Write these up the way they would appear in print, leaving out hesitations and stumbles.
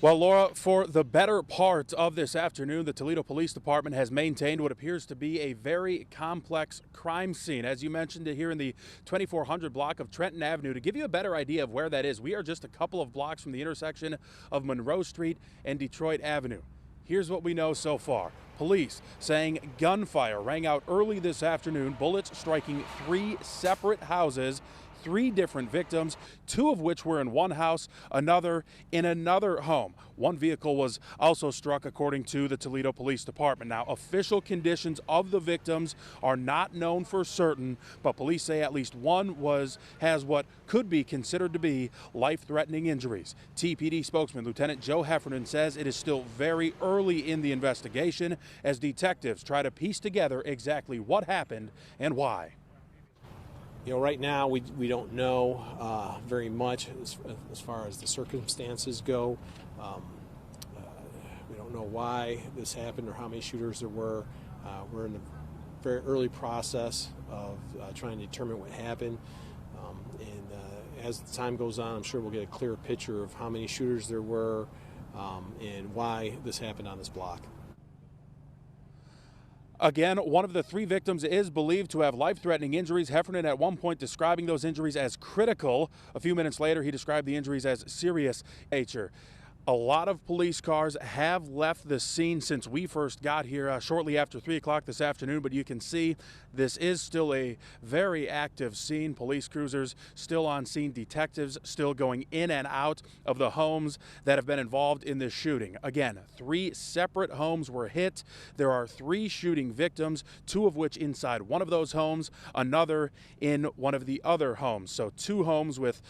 Well, Laura, for the better part of this afternoon, the Toledo Police Department has maintained what appears to be a very complex crime scene. As you mentioned, here in the 2400 block of Trenton Avenue. To give you a better idea of where that is, we are just a couple of blocks from the intersection of Monroe Street and Detroit Avenue. Here's what we know so far. Police saying gunfire rang out early this afternoon, bullets striking three separate houses. Three different victims, two of which were in one house, another in another home. One vehicle was also struck, according to the Toledo Police Department. Now, official conditions of the victims are not known for certain, but police say at least one has what could be considered to be life-threatening injuries. TPD spokesman Lieutenant Joe Heffernan says it is still very early in the investigation as detectives try to piece together exactly what happened and why. Right now we don't know very much as far as the circumstances go. We don't know why this happened or how many shooters there were. We're in the very early process of trying to determine what happened. And as the time goes on, I'm sure we'll get a clearer picture of how many shooters there were and why this happened on this block. Again, one of the three victims is believed to have life-threatening injuries. Heffernan at one point describing those injuries as critical. A few minutes later, he described the injuries as serious nature. A lot of police cars have left the scene since we first got here shortly after 3 o'clock this afternoon, but you can see this is still a very active scene. Police cruisers still on scene, detectives still going in and out of the homes that have been involved in this shooting. Again, three separate homes were hit. There are three shooting victims, two of which inside one of those homes, another in one of the other homes. So two homes with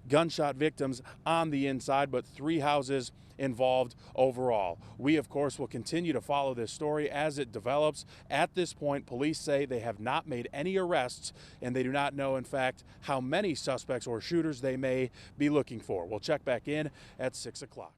gunshot victims on the inside, but three houses involved overall. We, of course, will continue to follow this story as it develops. At this point, police say they have not made any arrests, and they do not know, in fact, how many suspects or shooters they may be looking for. We'll check back in at 6 o'clock.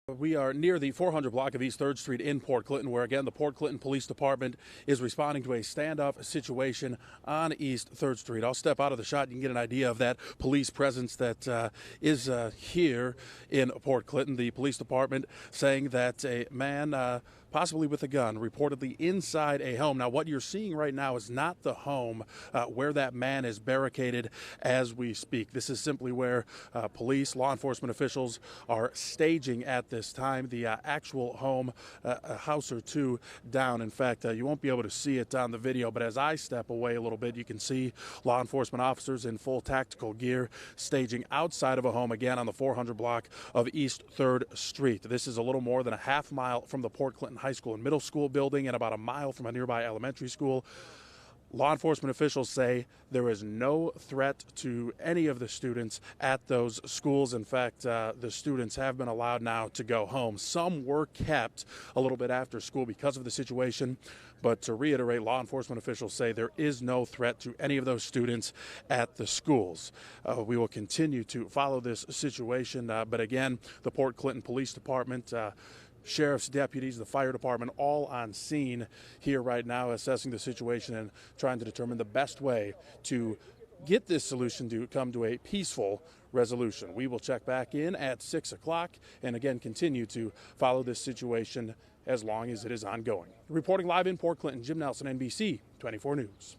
We are near the 400 block of East 3rd Street in Port Clinton, where, again, the Port Clinton Police Department is responding to a standoff situation on East 3rd Street. I'll step out of the shot. You can get an idea of that police presence that is here in Port Clinton. The police department saying that a man possibly with a gun, reportedly inside a home. Now, what you're seeing right now is not the home where that man is barricaded as we speak. This is simply where police, law enforcement officials are staging at this time. The actual home, a house or two down. In fact, you won't be able to see it on the video, but as I step away a little bit, you can see law enforcement officers in full tactical gear staging outside of a home, again, on the 400 block of East 3rd Street. This is a little more than a half mile from the Port Clinton High School and Middle School building and about a mile from a nearby elementary school. Law enforcement officials say there is no threat to any of the students at those schools. In fact, the students have been allowed now to go home. Some were kept a little bit after school because of the situation. But to reiterate, law enforcement officials say there is no threat to any of those students at the schools. We will continue to follow this situation. But again, the Port Clinton Police Department, sheriff's deputies, the fire department, all on scene here right now, assessing the situation and trying to determine the best way to get this solution to come to a peaceful resolution. We will check back in at 6 o'clock and again continue to follow this situation as long as it is ongoing. Reporting live in Port Clinton, Jim Nelson, NBC 24 News.